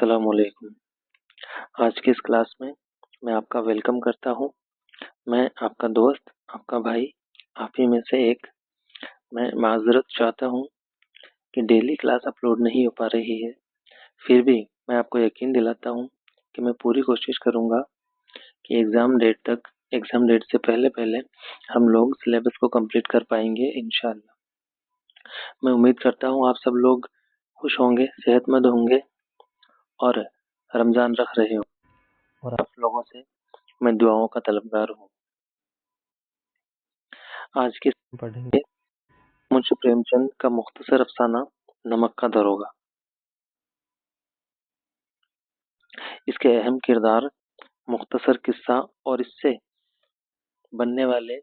अस्सलामुअलैकुम। आज की इस क्लास में मैं आपका वेलकम करता हूँ। मैं आपका दोस्त, आपका भाई, आप ही में से एक। मैं माज़रत चाहता हूँ कि डेली क्लास अपलोड नहीं हो पा रही है। फिर भी मैं आपको यकीन दिलाता हूँ कि मैं पूरी कोशिश करूँगा कि एग्ज़ाम डेट से पहले पहले हम लोग सिलेबस को कंप्लीट कर पाएंगे इंशाअल्लाह। मैं उम्मीद करता हूँ आप सब लोग खुश होंगे, सेहतमंद होंगे और रमज़ान रख रहे हो और आप लोगों से मैं दुआओं का तलबगार हूँ। आज के पढ़ेंगे मुंशी प्रेमचंद का मुख्तसर अफसाना नमक का दरोगा। इसके अहम किरदार, मुख्तसर किस्सा और इससे बनने वाले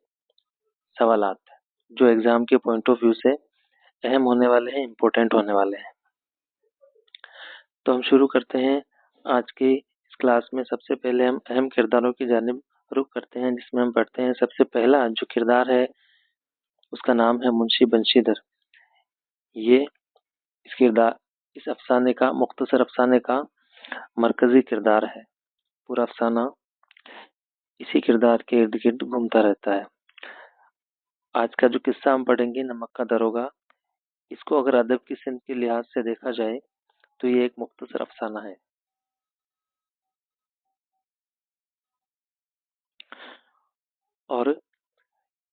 सवालात जो एग्जाम के पॉइंट ऑफ व्यू से अहम होने वाले हैं, इम्पोर्टेंट होने वाले हैं। तो हम शुरू करते हैं आज की इस क्लास में। सबसे पहले हम अहम किरदारों की जानिब रुख करते हैं, जिसमें हम पढ़ते हैं सबसे पहला जो किरदार है उसका नाम है मुंशी बंशीधर। ये इस अफसाने का, मुख्तसर अफसाने का मरकजी किरदार है। पूरा अफसाना इसी किरदार के इर्द गिर्द घूमता रहता है। आज का जो किस्सा हम पढ़ेंगे, नमक का दरोगा, इसको अगर अदब की सिंध के लिहाज से देखा जाए तो ये एक मुख्तसर अफसाना है। और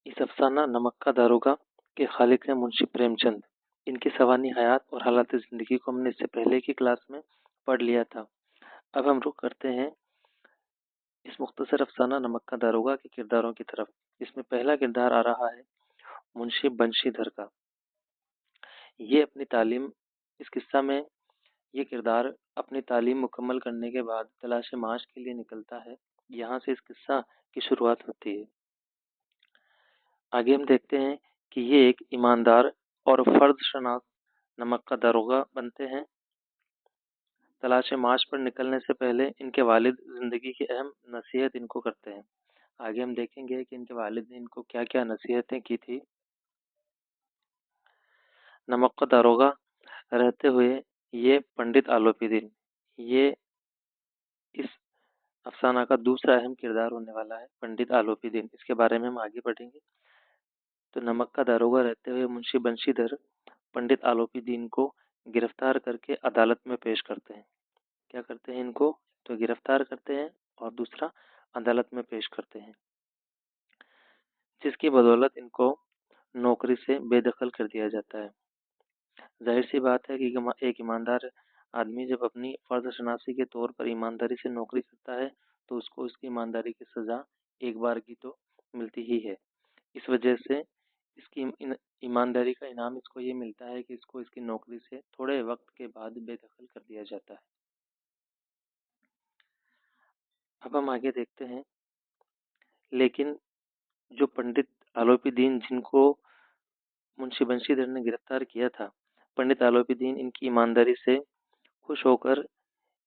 इस अफसाना नमक का दरोगा के खालिक है मुंशी प्रेमचंद। इनकी सवानी हयात और हालात जिंदगी को हमने इससे पहले की क्लास में पढ़ लिया था। अब हम रुख करते हैं इस मुख्तसर अफसाना नमक का दरोगा के किरदारों की तरफ। इसमें पहला किरदार आ रहा है मुंशी बंशीधर का। ये अपनी तालीम, इस किस्सा में ये किरदार अपनी तालीम मुकम्मल करने के बाद तलाश माश के लिए निकलता है। यहाँ से इस किस्सा की शुरुआत होती है। आगे हम देखते हैं कि ये एक ईमानदार और फर्द शनास नमक का दरोगा बनते हैं। तलाश माश पर निकलने से पहले इनके वालिद जिंदगी की अहम नसीहत इनको करते हैं। आगे हम देखेंगे कि इनके वालिद ने इनको क्या क्या नसीहतें की थी। नमक का दरोगा रहते हुए ये पंडित आलोपीदीन, ये इस अफसाना का दूसरा अहम किरदार होने वाला है, पंडित आलोपीदीन। इसके बारे में हम आगे पढ़ेंगे। तो नमक का दारोगा रहते हुए मुंशी बंशीधर पंडित आलोपीदीन को गिरफ्तार करके अदालत में पेश करते हैं। क्या करते हैं इनको? तो गिरफ्तार करते हैं और दूसरा अदालत में पेश करते हैं, जिसकी बदौलत इनको नौकरी से बेदखल कर दिया जाता है। जाहिर सी बात है कि एक ईमानदार आदमी जब अपनी फर्ज शनासी के तौर पर ईमानदारी से नौकरी करता है तो उसको उसकी ईमानदारी की सजा एक बार की तो मिलती ही है। इस वजह से इसकी ईमानदारी का इनाम इसको ये मिलता है कि इसको इसकी नौकरी से थोड़े वक्त के बाद बेदखल कर दिया जाता है। अब हम आगे देखते हैं। लेकिन जो पंडित आलोपीदीन, जिनको मुंशी बंशीधर ने गिरफ्तार किया था, पंडित आलोपीदीन इनकी ईमानदारी से खुश होकर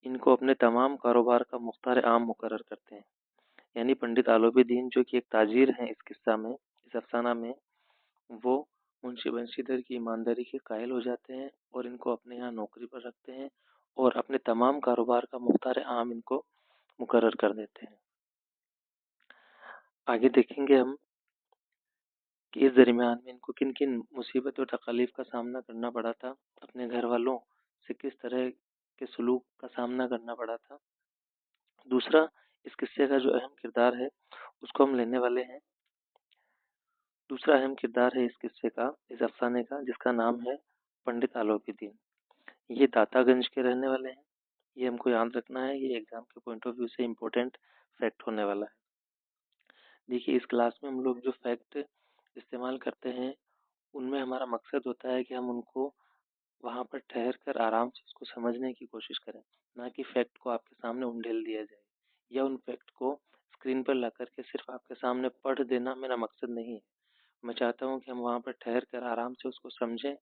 इनको अपने तमाम कारोबार का मुख्तार आम मुकर्रर करते हैं। यानी पंडित आलोपीदीन जो कि एक ताजीर हैं इस किस्सा में, इस अफसाना में, वो मुंशी बंशीधर की ईमानदारी के कायल हो जाते हैं और इनको अपने यहाँ नौकरी पर रखते हैं और अपने तमाम कारोबार का मुख्तार आम इनको मुकर्रर कर देते हैं। आगे देखेंगे हम कि इस दरमियान में इनको किन किन मुसीबत और तकलीफ का सामना करना पड़ा था, अपने घर वालों से किस तरह के सलूक का सामना करना पड़ा था। दूसरा, इस किस्से का जो अहम किरदार है उसको हम लेने वाले हैं। दूसरा अहम किरदार है इस किस्से का, इस अफसाने का, जिसका नाम है पंडित आलोपीदीन। ये दातागंज के रहने वाले हैं। ये हमको याद रखना है, ये एग्जाम के पॉइंट ऑफ व्यू से इम्पोर्टेंट फैक्ट होने वाला है। देखिए, इस क्लास में हम लोग जो फैक्ट इस्तेमाल करते हैं उनमें हमारा मकसद होता है कि हम उनको वहाँ पर ठहर कर आराम से उसको समझने की कोशिश करें, ना कि फैक्ट को आपके सामने उंडेल दिया जाए या उन फैक्ट को स्क्रीन पर ला करके सिर्फ आपके सामने पढ़ देना मेरा मकसद नहीं है। मैं चाहता हूँ कि हम वहाँ पर ठहर कर आराम से उसको समझें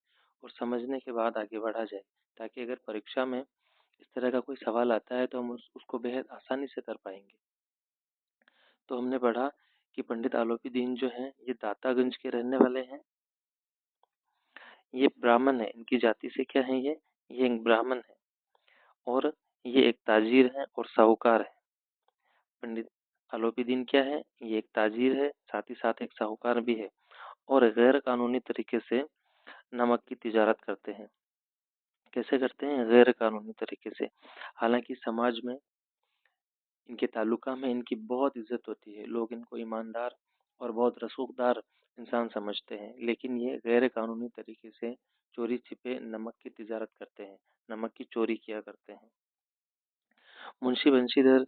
और समझने के बाद आगे बढ़ा जाए, ताकि अगर परीक्षा में इस तरह का कोई सवाल आता है तो हम उसको बेहद आसानी से कर पाएंगे। तो हमने पढ़ा कि पंडित आलोपीदीन जो हैं ये दातागंज के रहने वाले हैं। ये ब्राह्मण है, इनकी जाति से क्या है, ये एक ब्राह्मण है और ये एक ताजिर है और साहूकार है। पंडित आलोपीदीन क्या है? ये एक ताजिर है, साथ ही साथ एक साहूकार भी है और गैर कानूनी तरीके से नमक की तिजारत करते हैं। कैसे करते हैं? गैर कानूनी तरीके से। हालांकि समाज में, इनके तालुका में इनकी बहुत इज्जत होती है, लोग इनको ईमानदार और बहुत रसूखदार इंसान समझते हैं, लेकिन ये गैर कानूनी तरीके से चोरी छिपे नमक की तिजारत करते हैं, नमक की चोरी किया करते हैं। मुंशी बंशीधर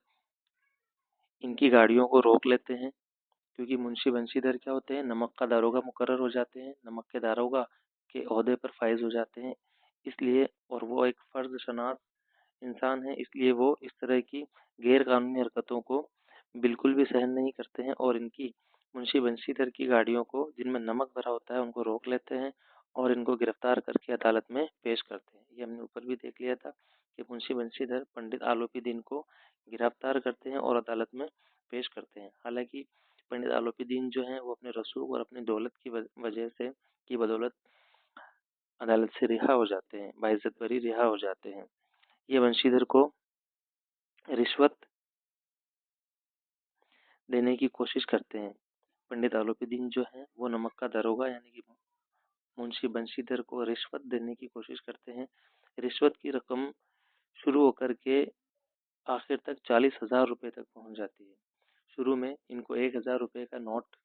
इनकी गाड़ियों को रोक लेते हैं, क्योंकि मुंशी बंशीधर क्या होते हैं? नमक का दारोगा मुकर्रर हो जाते हैं, नमक के दारोगा के ओहदे पर फाइज हो जाते हैं। इसलिए, और वो एक फर्ज शनास इंसान है, इसलिए वो इस तरह की गैर कानूनी हरकतों को बिल्कुल भी सहन नहीं करते हैं और इनकी मुंशी बंशीधर की गाड़ियों को, जिनमें नमक भरा होता है, उनको रोक लेते हैं और इनको गिरफ्तार करके अदालत में पेश करते हैं। ये हमने ऊपर भी देख लिया था कि मुंशी बंशीधर पंडित आलोपीदीन को गिरफ्तार करते हैं और अदालत में पेश करते हैं। हालांकि पंडित आलोपीदीन जो है वो अपने रसूख और अपनी दौलत की वजह से, की बदौलत अदालत से रिहा हो जाते हैं, बाइज्जत बरी रिहा हो जाते हैं। ये बंशीधर को रिश्वत देने की कोशिश करते हैं। पंडित आलोपीदीन जो है वो नमक का दारोगा यानी कि मुंशी बंशीधर को रिश्वत देने की कोशिश करते हैं। रिश्वत की रकम शुरू होकर के आखिर तक 40,000 रुपये तक पहुंच जाती है। शुरू में इनको 1,000 रुपये का नोट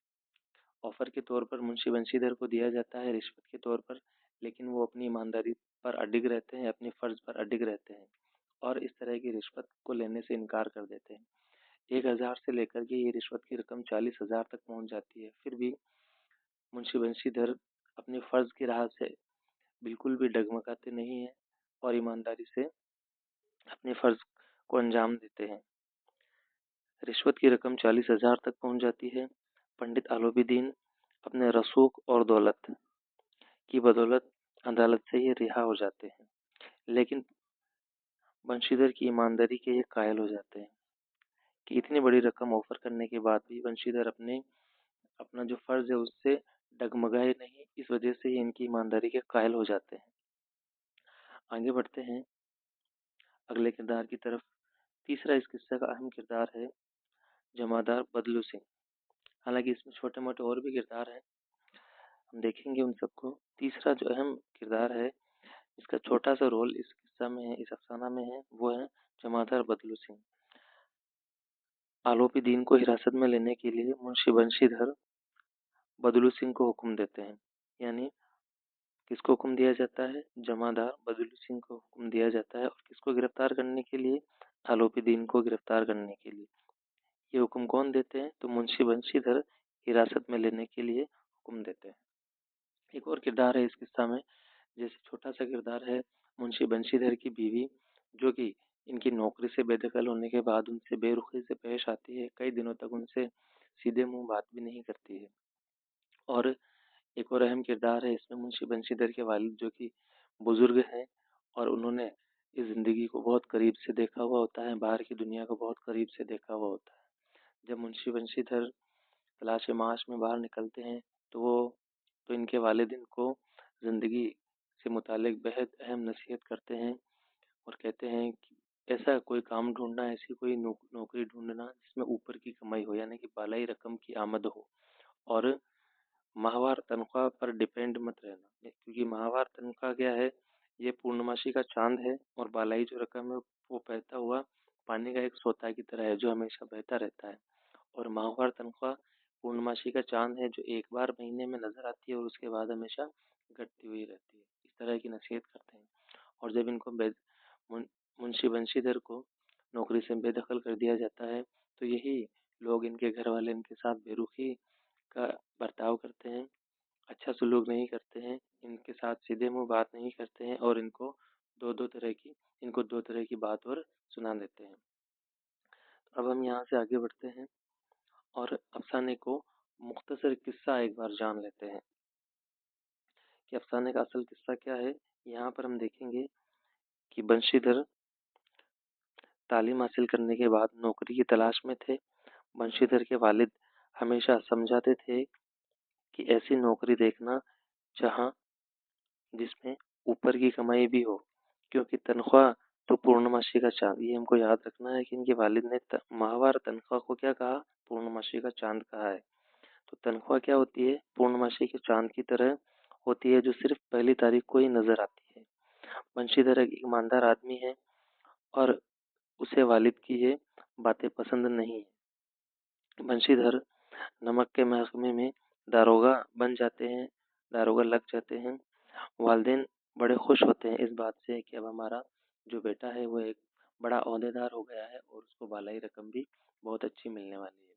ऑफर के तौर पर मुंशी बंशीधर को दिया जाता है रिश्वत के तौर पर, लेकिन वो अपनी ईमानदारी पर अडिग रहते हैं, अपनी फर्ज पर अडिग रहते हैं और इस तरह की रिश्वत को लेने से इनकार कर देते हैं। 1,000 से लेकर के ये रिश्वत की रकम 40,000 तक पहुंच जाती है। फिर भी मुंशी बंशीधर अपनी फर्ज की राह से बिल्कुल भी डगमगाते नहीं है और ईमानदारी से अपने फर्ज को अंजाम देते हैं। रिश्वत की रकम 40,000 तक पहुंच जाती है। पंडित आलोबीदीन अपने रसूख और दौलत की बदौलत अदालत से ये रिहा हो जाते हैं, लेकिन बंशीधर की ईमानदारी के ये कायल हो जाते हैं कि इतनी बड़ी रकम ऑफर करने के बाद भी बंशीधर अपना जो फर्ज है उससे डगमगाए नहीं, इस वजह से ये इनकी ईमानदारी के कायल हो जाते हैं। आगे बढ़ते हैं अगले किरदार की तरफ। तीसरा इस किस्से का अहम किरदार है जमादार बदलू सिंह। हालांकि इसमें छोटे मोटे और भी किरदार हैं, हम देखेंगे उन सबको। तीसरा जो अहम किरदार है, इसका छोटा सा रोल इस किस्सा में है, इस अफसाना में है, वो है जमादार बदलू सिंह। आलोपी दीन को हिरासत में लेने के लिए मुंशी बंशीधर बदलू सिंह को हुक्म देते हैं। यानी किसको हुक्म दिया जाता है? जमादार बदलू सिंह को हुक्म दिया जाता है। और किसको गिरफ्तार करने के लिए? आलोपी दीन को गिरफ्तार करने के लिए। ये हुक्म कौन देते हैं? तो मुंशी बंशीधर हिरासत में लेने के लिए हुक्म देते हैं। एक और किरदार है इस किस्सा में, जैसे छोटा सा किरदार है मुंशी बंशीधर की बीवी, जो कि इनकी नौकरी से बेदखल होने के बाद उनसे बेरुखी से पेश आती है, कई दिनों तक उनसे सीधे मुंह बात भी नहीं करती है। और एक और अहम किरदार है इसमें मुंशी बंशीधर के वालिद, जो कि बुजुर्ग हैं और उन्होंने इस जिंदगी को बहुत करीब से देखा हुआ होता है, बाहर की दुनिया को बहुत करीब से देखा हुआ होता है। जब मुंशी बंशीधर तलाश माश में बाहर निकलते हैं तो इनके वालिद इनको जिंदगी से मुतालिक बेहद अहम नसीहत करते हैं और कहते हैं कि ऐसा कोई काम ढूंढना, ऐसी कोई नौकरी ढूंढना जिसमें ऊपर की कमाई हो, यानी कि बालाई रकम की आमद हो, और माहवार तनख्वाह पर डिपेंड मत रहना, क्योंकि माहवार तनख्वाह क्या है? ये पूर्णमासी का चांद है और बालाई जो रकम है वो बहता हुआ पानी का एक सोता की तरह है, जो हमेशा बहता रहता है। और माहवार तनख्वाह पूर्णमासी का चांद है, जो एक बार महीने में नजर आती है और उसके बाद हमेशा घटती हुई रहती है। इस तरह की नसीहत करते हैं। और जब इनको मुन, मुंशी बंशीधर को नौकरी से बेदखल कर दिया जाता है, तो यही लोग, इनके घर वाले इनके साथ बेरुखी का बर्ताव करते हैं, अच्छा सलूक नहीं करते हैं, इनके साथ सीधे मुंह बात नहीं करते हैं और इनको दो तरह की बात और सुना देते हैं। तो अब हम यहाँ से आगे बढ़ते हैं और अफसाने को मुख्तसर किस्सा एक बार जान लेते हैं कि अफसाने का असल किस्सा क्या है। यहाँ पर हम देखेंगे कि बंशीधर तालीम हासिल करने के बाद नौकरी की तलाश में थे। बंशीधर के वालिद हमेशा समझाते थे कि ऐसी नौकरी देखना जहाँ जिसमें ऊपर की कमाई भी हो, क्योंकि तनख्वाह तो पूर्णमासी का चांद, ये हमको याद रखना है कि इनके वालिद ने माहवार तनख्वाह को क्या कहा, पूर्णमासी का चांद कहा है। तो तनख्वाह क्या होती है, पूर्णमासी के चांद की तरह होती है, जो सिर्फ पहली तारीख को ही नजर आती है। बंशीधर एक ईमानदार आदमी है और उसे वालिद की ये बातें पसंद नहीं है। बंशीधर नमक के महकमे में दारोगा बन जाते हैं, दारोगा लग जाते हैं। वालिदैन बड़े खुश होते हैं इस बात से कि अब हमारा जो बेटा है वो एक बड़ा ओहदेदार हो गया है और उसको बालाई रकम भी बहुत अच्छी मिलने वाली है।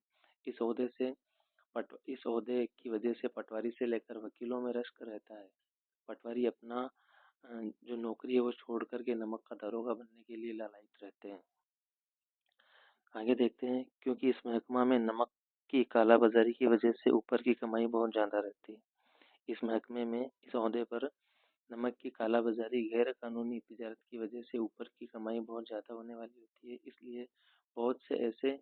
इस ओहदे से इस ओहदे की वजह से पटवारी से लेकर वकीलों में रश्क रहता है। पटवारी अपना जो नौकरी है वो छोड़ करके नमक का दारोगा बनने के लिए लालायित रहते हैं। आगे देखते हैं, क्योंकि इस महकमा में नमक की कालाबाजारी की वजह से ऊपर की कमाई बहुत ज़्यादा रहती है। इस महकमे में इस ओहदे पर नमक की कालाबाजारी गैर कानूनी तिजारत की वजह से ऊपर की कमाई बहुत ज़्यादा होने वाली होती है। इसलिए बहुत से ऐसे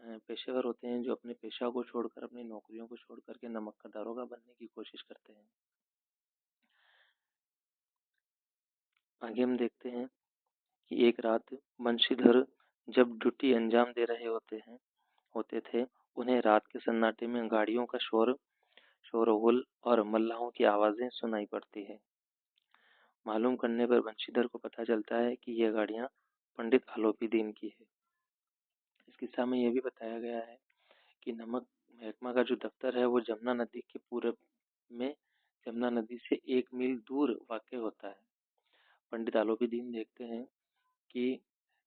पेशेवर होते हैं जो अपने पेशा को छोड़कर, अपनी नौकरियों को छोड़ करके नमक का दारोगा बनने की कोशिश करते हैं। आगे हम देखते हैं कि एक रात बंशीधर जब ड्यूटी अंजाम दे रहे होते थे, उन्हें रात के सन्नाटे में गाड़ियों का शोरगुल और मल्लाहों की आवाजें सुनाई पड़ती है। मालूम करने पर बंशीधर को पता चलता है कि यह गाड़ियां पंडित आलोपी दीन की है। इस किस्सा में यह भी बताया गया है कि नमक महकमा का जो दफ्तर है वो जमुना नदी के पूरब में, जमुना नदी से 1 मील दूर वाक़ होता है। पंडित आलोपी दीन देखते हैं कि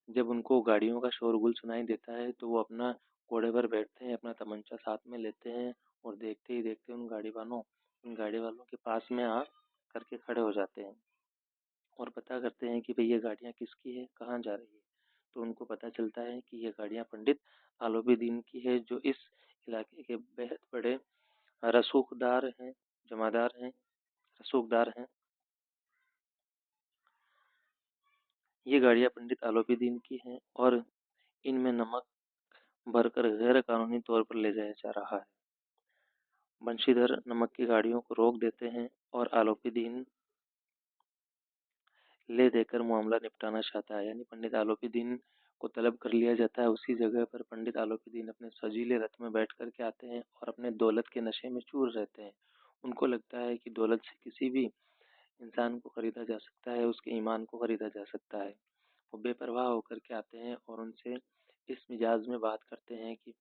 जब उनको गाड़ियों का शोरगुल सुनाई देता है तो वो अपना घोड़े पर बैठते हैं, अपना तमंचा साथ में लेते हैं और देखते ही देखते उन गाड़ी वालों के पास में आ करके खड़े हो जाते हैं और पता करते हैं कि भाई ये गाड़ियाँ किसकी है, कहाँ जा रही है। तो उनको पता चलता है कि ये गाड़ियाँ पंडित आलोपी दीन की है, जो इस इलाके के बेहद बड़े रसूखदार हैं, जमादार हैं, रसूखदार हैं। ये गाड़ियाँ पंडित आलोपी दीन की हैं और इनमें नमक भरकर गैर कानूनी तौर पर ले जाया जा रहा है। बंशीधर नमक की गाड़ियों को रोक देते हैं और आलोपी दीन ले देकर मामला निपटाना चाहता है, यानी पंडित आलोपी दीन को तलब कर लिया जाता है। उसी जगह पर पंडित आलोपी दीन अपने सजीले रथ में बैठ कर के आते हैं और अपने दौलत के नशे में चूर रहते हैं। उनको लगता है कि दौलत से किसी भी इंसान को खरीदा जा सकता है, उसके ईमान को खरीदा जा सकता है। वो बेपरवाह होकर के आते हैं और उनसे इस मिजाज में बात करते हैं कि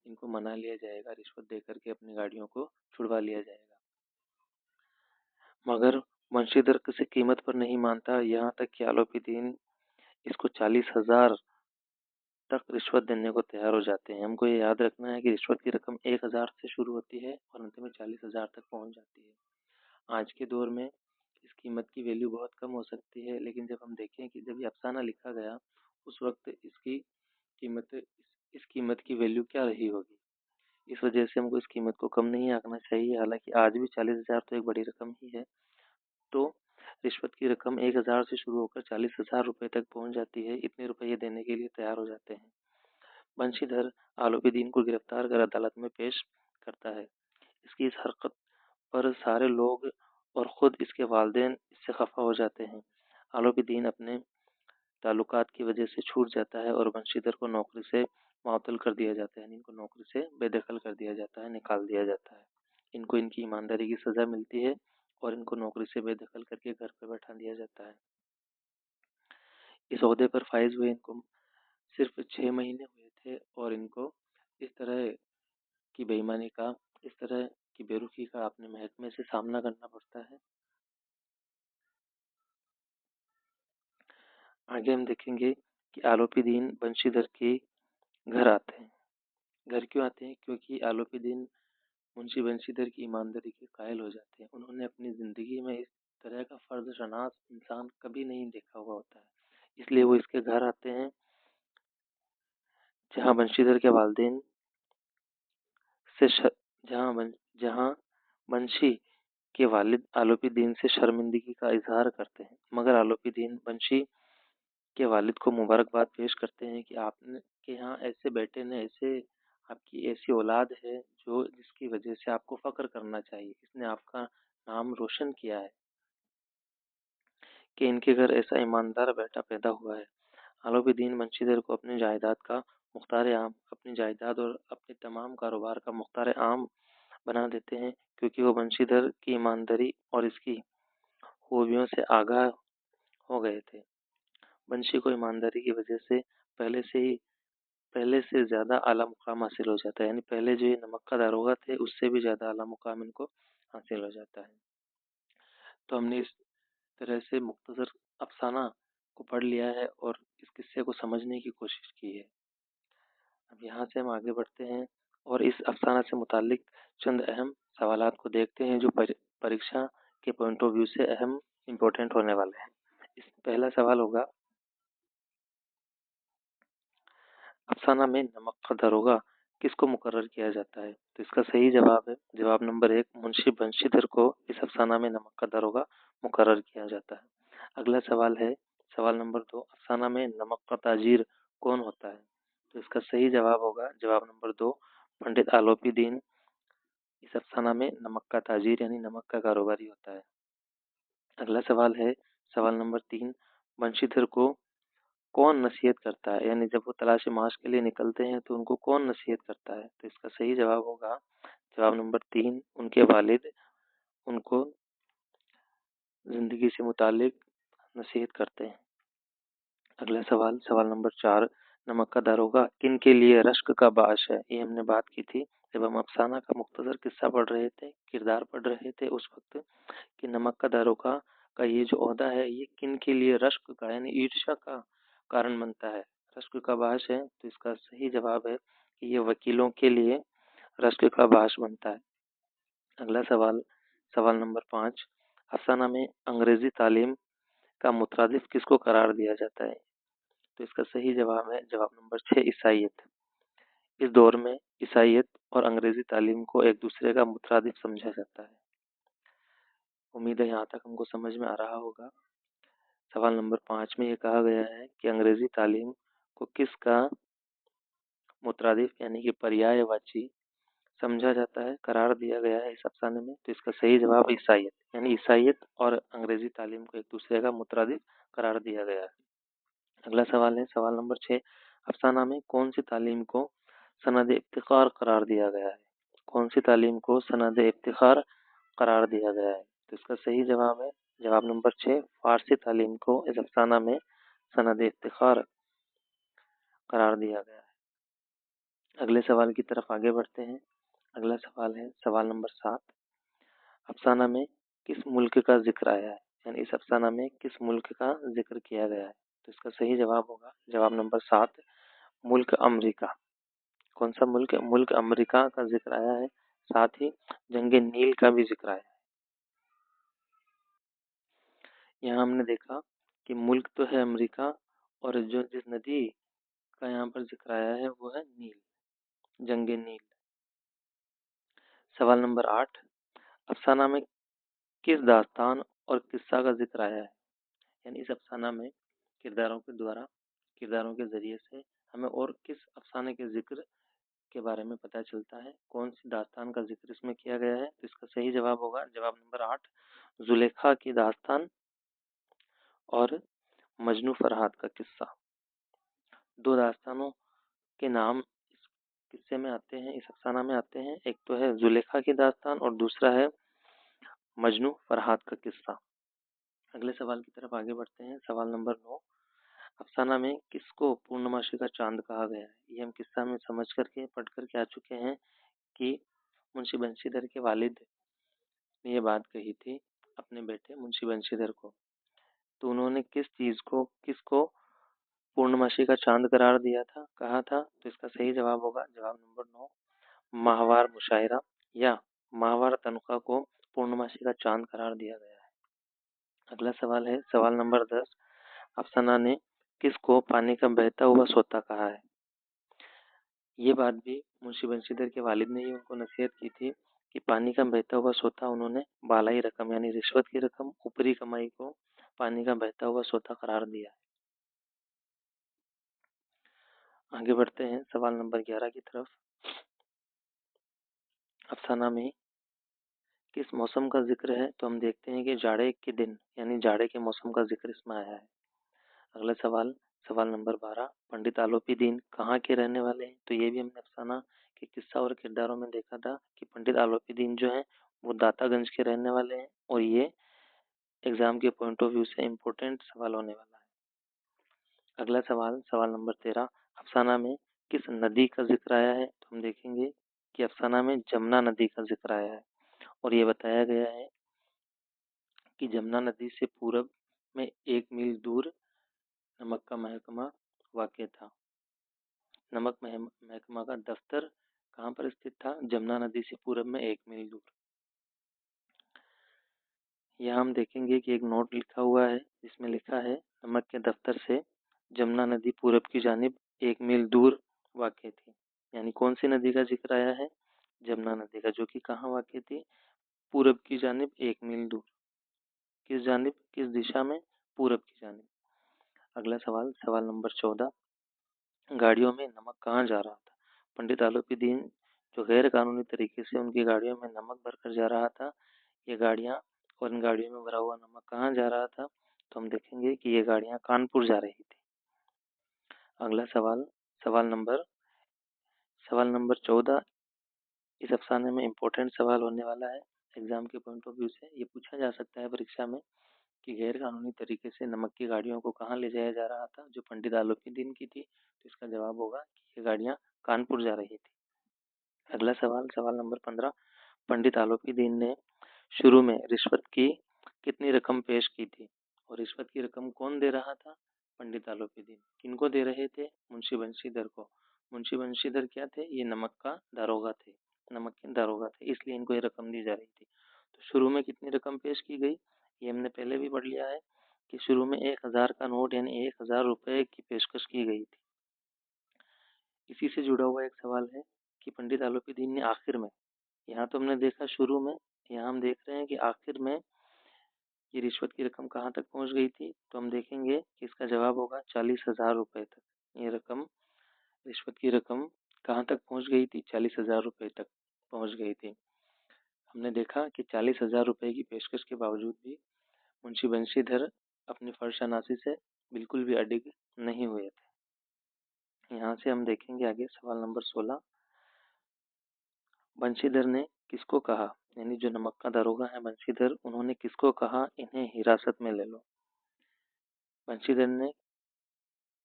इनको मना लिया जाएगा, रिश्वत दे करके अपनी गाड़ियों को छुड़वा लिया जाएगा। मगर बंशीधर किसी कीमत पर नहीं मानता, यहाँ तक कि आलोपी दीन इसको 40,000 तक रिश्वत देने को तैयार हो जाते हैं। हमको ये याद रखना है कि रिश्वत की रकम 1,000 से शुरू होती है और अंत में 40,000 तक पहुंच जाती है। आज के दौर में इस कीमत की वैल्यू बहुत कम हो सकती है, लेकिन जब हम देखें कि जब ये अफसाना लिखा गया उस वक्त इस कीमत की वैल्यू क्या रही होगी। इस वजह से हमको इस कीमत को कम नहीं आंकना चाहिए। हालांकि आज भी 40,000 तो एक बड़ी रकम ही है। तो रिश्वत की रकम 1,000 से शुरू होकर 40,000 रुपए तक पहुंच जाती है। इतने रुपये देने के लिए तैयार हो जाते हैं। बंशीधर आलोपी दीन को गिरफ्तार कर अदालत में पेश करता है। इसकी इस हरकत पर सारे लोग और खुद इसके वालिदैन इससे खफा हो जाते हैं। आलोपी दीन अपने ताल्लुकात की वजह से छूट जाता है और बंशीधर को नौकरी से मुअत्तल कर दिया जाता है। इनको नौकरी से बेदखल कर दिया जाता है, निकाल दिया जाता है। इनको इनकी ईमानदारी की सजा मिलती है और इनको नौकरी से बेदखल करके घर पर बैठा दिया जाता है। इस ओहदे पर फाइज हुए इनको सिर्फ 6 महीने हुए थे और इनको इस तरह की बेईमानी का, इस तरह की बेरुखी का अपने महकमे से सामना करना पड़ता है। आगे हम देखेंगे कि आलोपी दीन बंशीधर के घर आते हैं। घर क्यों आते हैं? क्योंकि आलोपी दीन मुंशी बंशीधर की ईमानदारी के कायल हो जाते हैं। उन्होंने अपनी जिंदगी में इस तरह का फर्ज शनास इंसान कभी नहीं देखा हुआ होता है, इसलिए वो इसके घर आते हैं जहाँ बंशीधर के वालिदैन से जहाँ बंशी के वालिद आलोपी दीन से शर्मिंदगी का इजहार करते हैं। मगर आलोपी दीन बंशी के वालिद को मुबारकबाद पेश करते हैं कि आपने के यहाँ ऐसे बेटे ने, ऐसे आपकी ऐसी औलाद है जो जिसकी वजह से आपको फख्र करना चाहिए। इसने आपका नाम रोशन किया है कि इनके घर ऐसा ईमानदार बेटा पैदा हुआ है। आलोपीदीन बंशीधर को अपनी जायदाद का मुख्तार आम अपनी जायदाद और अपने तमाम कारोबार का मुख्तार आम बना देते हैं, क्योंकि वो बंशीधर की ईमानदारी और इसकी खूबियों से आगाह हो गए थे। बंशी को ईमानदारी की वजह से पहले से ज्यादा आला मुकाम हासिल हो जाता है, यानी पहले जो ये नमक का दारोगा थे उससे भी ज्यादा आला मुकाम इनको हासिल हो जाता है। तो हमने इस तरह से मुख्तसर अफसाना को पढ़ लिया है और इस किस्से को समझने की कोशिश की है। अब यहाँ से हम आगे बढ़ते हैं और इस अफसाना से मुतालिक चंद अहम सवालात को देखते हैं जो परीक्षा के पॉइंट ऑफ व्यू से अहम इम्पोर्टेंट होने वाले हैं। इस पहला सवाल होगा, अफसाना में नमक का दरोगा किसको मुकर्रर किया जाता है? तो इसका सही जवाब है जवाब नंबर 1, मुंशी बंशीधर को इस अफसाना में नमक का दरोगा मुकर्रर किया जाता है। अगला सवाल है सवाल नंबर 2, अफसाना में नमक का ताजीर कौन होता है? तो इसका सही जवाब होगा जवाब नंबर 2, पंडित आलोपी दीन इस अफसाना में नमक का ताजीर यानी नमक का कारोबारी होता है। अगला सवाल है सवाल नंबर 3, बंशीधर को कौन नसीहत करता है? यानी जब वो तलाश माश के लिए निकलते हैं तो उनको कौन नसीहत करता है? तो इसका सही जवाब होगा जवाब नंबर 3, उनके वालिद उनको जिंदगी से मुतालिक नसीहत करते हैं। अगला सवाल सवाल नंबर 4, नमक का दारोगा किन के लिए रश्क का बाश है? ये हमने बात की थी जब हम अफसाना का मुख्तसर किस्सा पढ़ रहे थे, किरदार पढ़ रहे थे उस वक्त, कि नमक का दारोगा का ये जो ओहदा है ये किन के लिए रश्क का यानी ईर्ष्या का कारण बनता है, रश्क का बाश है। तो इसका सही जवाब है कि ये वकीलों के लिए रश्क का बाश बनता है। अगला सवाल सवाल नंबर 5, अफसाना में अंग्रेजी तालीम का मुतरादिफ किसको करार दिया जाता है? तो इसका सही जवाब है जवाब नंबर 6, ईसाइयत। इस दौर में ईसाइयत और अंग्रेजी तालीम को एक दूसरे का मुतरादिफ समझा जाता है। उम्मीद है यहाँ तक हमको समझ में आ रहा होगा। सवाल नंबर 5 में ये कहा गया है कि अंग्रेजी तालीम को किसका मुतरादिफ यानी कि पर्यायवाची समझा जाता है, करार दिया गया है इस अफसाने में? तो इसका सही जवाब ईसाइयत, यानी ईसाइयत और अंग्रेजी तालीम को एक दूसरे का मुतरादिफ करार दिया गया है। अगला सवाल है सवाल नंबर 6, अफसाना में कौन सी तालीम को सनद इफ्तिखार करार दिया गया है? कौन सी तालीम को सनद इफ्तिखार करार दिया गया है? तो इसका सही जवाब है जवाब नंबर 6, फारसी तालीम को इस अफसाना में सनद इफ्तिखार करार दिया गया है। अगले सवाल की तरफ आगे बढ़ते हैं। अगला सवाल है सवाल नंबर 7, अफसाना में किस मुल्क का जिक्र आया है? यानी इस अफसाना में किस मुल्क का जिक्र किया गया है? तो इसका सही जवाब होगा जवाब नंबर 7, मुल्क अमेरिका। कौन सा मुल्क? मुल्क अमेरिका का जिक्र आया है, साथ ही जंग नील का भी जिक्र आया है। यहाँ हमने देखा कि मुल्क तो है अमेरिका और जो जिस नदी का यहाँ पर जिक्र आया है वो है नील, जंग नील। सवाल नंबर 8, अफसाना में किस दास्तान और किस्सा का जिक्र आया है? यानी इस अफसाना में किरदारों के द्वारा किरदारों के जरिए से हमें और किस अफसाने के जिक्र के बारे में पता चलता है, कौन सी दास्तान का जिक्र इसमें किया गया है? तो इसका सही जवाब होगा जवाब नंबर 8, जुलेखा की दास्तान और मजनू फरहाद का किस्सा। दो दास्तानों के नाम इस किस्से में आते हैं, इस अफसाना में आते हैं। एक तो है जुलेखा की दास्तान और दूसरा है मजनू फरहाद का किस्सा। अगले सवाल की तरफ आगे बढ़ते हैं। सवाल नंबर 9, अफसाना में किसको पूर्णमासी का चांद कहा गया है? ये हम किस्सा में समझ करके पढ़ करके आ चुके हैं कि मुंशी बंशीधर के वालिद ने ये बात कही थी अपने बेटे मुंशी बंशीधर को। तो उन्होंने किस चीज को किसको पूर्णमासी का चांद करार दिया था, कहा था? तो इसका सही जवाब होगा जवाब नंबर 9, माहवार मुशायरा या माहवार तनख्वाह को पूर्णमासी का चांद करार दिया गया है। अगला सवाल है सवाल नंबर 10, अफसाना ने किसको पानी का बहता हुआ सोता कहा है? ये बात भी मुंशी बंशीधर के वालिद ने ही उनको नसीहत की थी कि पानी का बहता हुआ सोता उन्होंने बालाई रकम यानी रिश्वत की रकम, ऊपरी कमाई को पानी का बहता हुआ सोता करार दिया। आगे बढ़ते हैं सवाल नंबर 11 की तरफ। अफसाना में किस मौसम का जिक्र है? तो हम देखते हैं कि जाड़े के दिन यानी जाड़े के मौसम का जिक्र इसमें आया है। अगला सवाल सवाल नंबर 12, पंडित आलोपी दीन कहाँ के रहने वाले हैं? तो ये भी हमने अफसाना के किस्सा और किरदारों में देखा था कि पंडित आलोपी दीन जो है वो दातागंज के रहने वाले हैं, और ये एग्जाम के पॉइंट ऑफ व्यू से इम्पोर्टेंट सवाल होने वाला है। अगला सवाल, सवाल नंबर 13, अफसाना में किस नदी का जिक्र आया है? तो हम देखेंगे कि अफसाना में जमुना नदी का जिक्र आया है, और ये बताया गया है कि जमुना नदी से पूरब में 1 मील दूर नमक का महकमा वाक़ था। नमक महकमा का दफ्तर कहाँ पर स्थित था? जमुना नदी से पूरब में 1 मील दूर। यहाँ हम देखेंगे कि एक नोट लिखा हुआ है जिसमें लिखा है नमक के दफ्तर से जमुना नदी पूरब की जानिब 1 मील दूर वाक़ थी। यानी कौन सी नदी का जिक्र आया है? जमुना नदी का, जो कि कहाँ वाक़ थी? पूरब की जानिब 1 मील दूर। किस जानिब, किस दिशा में? पूरब की जानिब। अगला सवाल, सवाल नंबर 14, गाड़ियों में नमक कहाँ जा रहा था? पंडित आलोपी दीन जो गैर कानूनी तरीके से उनकी गाड़ियों में नमक भरकर जा रहा था, ये गाड़ियाँ और इन गाड़ियों में भरा हुआ नमक कहाँ जा रहा था? तो हम देखेंगे कि ये गाड़ियाँ कानपुर जा रही थी। अगला सवाल, सवाल नंबर 14, इस अफसाने में इम्पोर्टेंट सवाल होने वाला है एग्जाम के पॉइंट ऑफ व्यू से। ये पूछा जा सकता है परीक्षा में कि गैर कानूनी तरीके से नमक की गाड़ियों को कहाँ ले जाया जा रहा था, जो पंडित आलोपी दीन की थी? तो इसका जवाब होगा कि ये गाड़ियाँ कानपुर जा रही थी। अगला सवाल, सवाल नंबर 15, पंडित आलोपी दीन ने शुरू में रिश्वत की कितनी रकम पेश की थी? और रिश्वत की रकम कौन दे रहा था? पंडित आलोपी दीन। किनको दे रहे थे? मुंशी बंशीधर को। मुंशी बंशीधर क्या थे? ये नमक का दारोगा थे, नमक के दारोगा थे, इसलिए इनको ये रकम दी जा रही थी। तो शुरू में कितनी रकम पेश की गई? ये हमने पहले भी पढ़ लिया है कि शुरू में 1,000 का नोट यानी 1,000 रुपए की पेशकश की गई थी। इसी से जुड़ा हुआ एक सवाल है कि पंडित आलोपी दीन ने आखिर में, यहाँ तो हमने देखा शुरू में, यहाँ हम देख रहे हैं कि आखिर में ये रिश्वत की रकम कहाँ तक पहुँच गई थी? तो हम देखेंगे कि इसका जवाब होगा 40,000 रुपये तक। ये रकम, रिश्वत की रकम कहाँ तक पहुँच गई थी? 40,000 रुपये तक पहुँच गई थी। हमने देखा कि 40,000 रुपये की पेशकश के बावजूद भी मुंशी बंशीधर अपनी फरशनासी से बिल्कुल भी अडिग नहीं हुए थे। यहाँ से हम देखेंगे आगे सवाल नंबर 16, बंशीधर ने किसको कहा, यानी जो नमक का दारोगा है बंशीधर, उन्होंने किसको कहा इन्हें हिरासत में ले लो? बंशीधर ने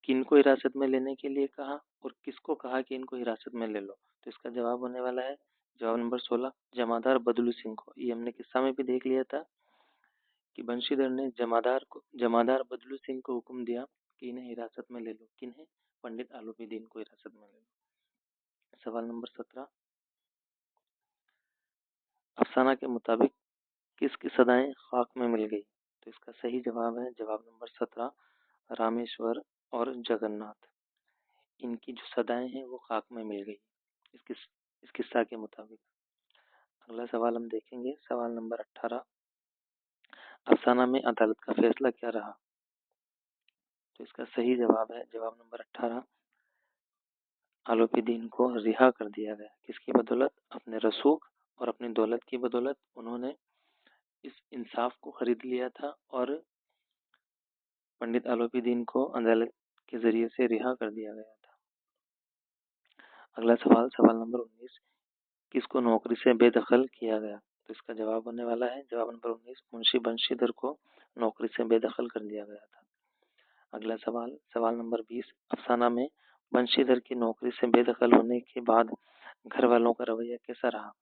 किनको हिरासत में लेने के लिए कहा और किसको कहा कि इनको हिरासत में ले लो? तो इसका जवाब होने वाला है, जवाब नंबर 16, जमादार बदलू सिंह को। ये हमने किस्सा में भी देख लिया था कि बंशीधर ने जमादार बदलू सिंह को हुक्म दिया कि इन्हें हिरासत में ले लो। किन्हें? पंडित आलोपी दीन को हिरासत में ले लो। सवाल नंबर 17, अफसाना के मुताबिक किसकी सदाएं खाक में मिल गई? तो इसका सही जवाब है, जवाब नंबर 17, रामेश्वर और जगन्नाथ। इनकी जो सदाएं हैं वो खाक में मिल गई इस किस्सा के मुताबिक। अगला सवाल हम देखेंगे, सवाल नंबर 18, अफसाना में अदालत का फैसला क्या रहा? तो इसका सही जवाब है, जवाब नंबर 18, आलोपी दीन को रिहा कर दिया गया। किसकी बदौलत? अपने रसूख और अपनी दौलत की बदौलत उन्होंने इस इंसाफ को खरीद लिया था और पंडित आलोपी दीन को अदालत के जरिए से रिहा कर दिया गया था। अगला सवाल, सवाल नंबर 19, किसको नौकरी से बेदखल किया गया? तो इसका जवाब होने वाला है, जवाब नंबर 19, मुंशी बंशीधर को नौकरी से बेदखल कर दिया गया था। अगला सवाल, सवाल नंबर 20, अफसाना में बंशीधर की नौकरी से बेदखल होने के बाद घर वालों का रवैया कैसा रहा?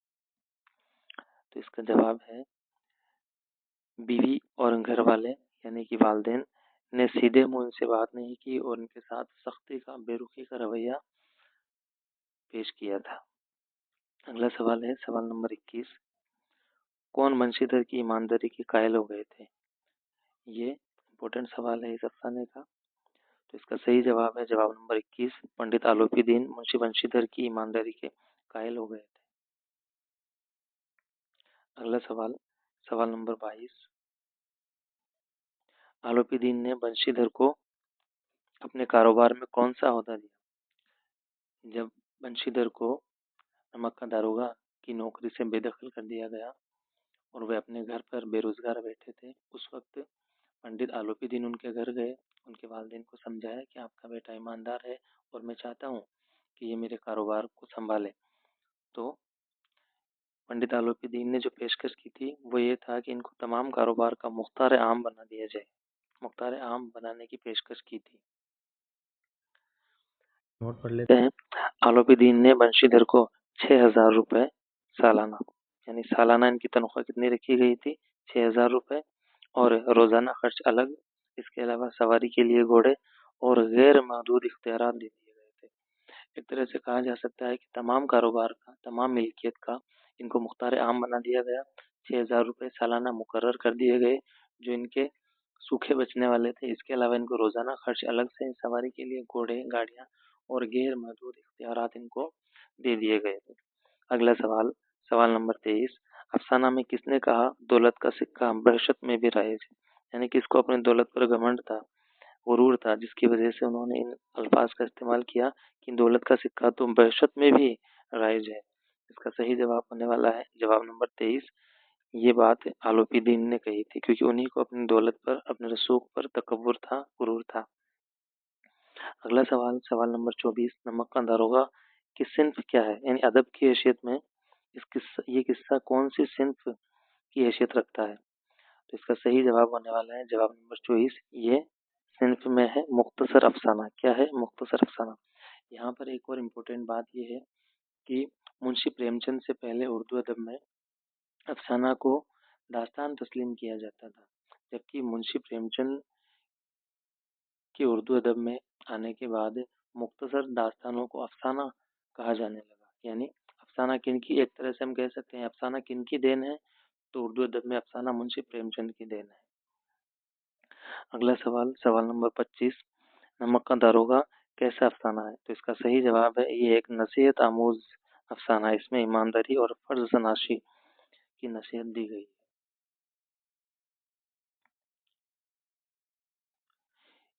तो इसका जवाब है, बीवी और घर वाले यानी कि वालदेन ने सीधे मुंह उनसे बात नहीं की और उनके साथ सख्ती का, बेरुखी का रवैया पेश किया था। अगला सवाल है, सवाल नंबर 21, कौन बंशीधर की ईमानदारी के कायल हो गए थे? ये इंपॉर्टेंट सवाल है इस अफसाने का। तो इसका सही जवाब है, जवाब नंबर 21, पंडित आलोपी दीन मुंशी बंशीधर की ईमानदारी के कायल हो गए थे। अगला सवाल, सवाल नंबर 22, आलोपी दीन ने बंशीधर को अपने कारोबार में कौन सा ओहदा दिया? जब बंशीधर को नमक का दारोगा की नौकरी से बेदखल कर दिया गया और वे अपने घर पर बेरोजगार बैठे थे, उस वक्त पंडित आलोपी दीन उनके घर गए, उनके वालिदैन को समझाया कि आपका बेटा ईमानदार है और मैं चाहता हूँ कि ये मेरे कारोबार को संभाले। तो पंडित आलोपीदीन ने जो पेशकश की थी वो ये था कि इनको तमाम कारोबार का मुख्तार आम बना दिया जाए। मुख्तार आम बनाने की पेशकश की थी। नोट पढ़ लेते हैं। आलोपीदीन ने बंशीधर को 6,000 रुपये सालाना, यानी सालाना इनकी तनख्वाह कितनी रखी गई थी? 6,000 रुपये, और रोजाना खर्च अलग। इसके अलावा सवारी के लिए घोड़े और गैर महदूद इख्तियारात दे दिए गए थे। एक तरह से कहा जा सकता है कि तमाम कारोबार का, तमाम मिल्कियत का इनको मुख्तार आम बना दिया गया। 6,000 रुपये सालाना मुकर्रर कर दिए गए जो इनके सूखे बचने वाले थे। इसके अलावा इनको रोजाना खर्च अलग से, सवारी के लिए घोड़े, गाड़ियां और गैर महदूद इख्तियारात इनको दे दिए गए थे। अगला सवाल, सवाल नंबर 23। अफसाना में किसने कहा दौलत का सिक्का बहशत में भी राइज है? यानी किसको अपनी दौलत पर घमंड था, गुरूर था, जिसकी वजह से उन्होंने इन अल्फाज का इस्तेमाल किया कि दौलत का सिक्का तो बहशत में भी राइज है। इसका सही जवाब होने वाला है जवाब नंबर 23। ये बात आलोपीदीन ने कही थी क्योंकि उन्हीं को अपनी दौलत पर, अपने रसूख पर तकब्बुर था, गुरूर था। अगला सवाल, सवाल नंबर 24। नमक का दारोगा की सिन्फ क्या है? यानी अदब की हैसियत में ये किस्सा कौन सी सिन्फ की हैसियत रखता है? तो इसका सही जवाब होने वाला है जवाब नंबर 24। ये सिन्फ में है मुख्तसर अफसाना। क्या है? मुख्तसर अफसाना। यहाँ पर एक और इम्पोर्टेंट बात यह है कि मुंशी प्रेमचंद से पहले उर्दू अदब में अफसाना को दास्तान तस्लीम किया जाता था, जबकि मुंशी प्रेमचंद के उर्दू अदब में आने के बाद मुख्तसर दास्तानों को अफसाना कहा जाने लगा। यानी अफसाना किनकी, एक तरह से हम कह सकते हैं अफसाना किनकी देन है? तो उर्दू अदब में अफसाना मुंशी प्रेमचंद की देन है। अगला सवाल, सवाल नंबर 25। नमक का दारोगा कैसा अफसाना है? तो इसका सही जवाब है ये एक नसीहत आमूज अफसाना है। इसमें ईमानदारी और फर्ज तनाशी की नसीहत दी गई है।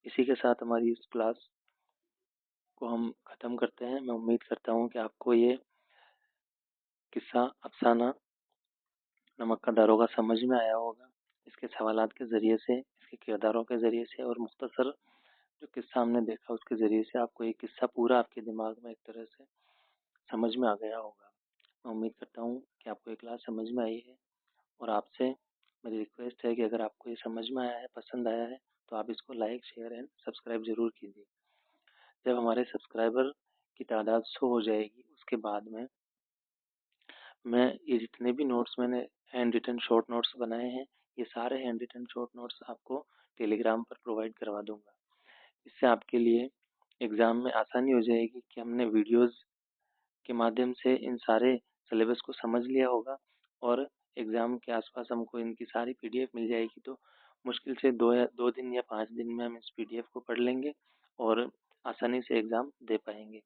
इसी के साथ हमारी इस क्लास को हम खत्म करते हैं। मैं उम्मीद करता हूँ कि आपको ये किस्सा अफसाना नमक का दारोगा समझ में आया होगा। इसके सवालात के ज़रिए से, इसके किरदारों के ज़रिए से और मुख्तसर जो किस्सा हमने देखा उसके ज़रिए से आपको ये किस्सा पूरा आपके दिमाग में एक तरह से समझ में आ गया होगा। मैं उम्मीद करता हूँ कि आपको ये क्लास समझ में आई है, और आपसे मेरी रिक्वेस्ट है कि अगर आपको ये समझ में आया है, पसंद आया है, तो आप इसको लाइक, शेयर एंड सब्सक्राइब ज़रूर कीजिए। जब हमारे सब्सक्राइबर की तादाद 100 हो जाएगी उसके बाद में मैं ये जितने भी नोट्स मैंने हैंड रिटन शॉर्ट नोट्स बनाए हैं, ये सारे हैंड रिटन शॉर्ट नोट्स आपको टेलीग्राम पर प्रोवाइड करवा दूंगा। इससे आपके लिए एग्ज़ाम में आसानी हो जाएगी कि हमने वीडियोस के माध्यम से इन सारे सिलेबस को समझ लिया होगा, और एग्ज़ाम के आसपास हमको इनकी सारी पीडीएफ मिल जाएगी। तो मुश्किल से 2 दिन या 5 दिन में हम इस पीडीएफ को पढ़ लेंगे और आसानी से एग्ज़ाम दे पाएंगे।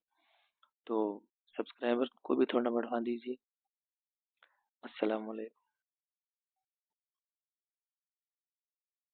तो सब्सक्राइबर को भी थोड़ा बढ़ा दीजिए। अस्सलाम वालेकुम।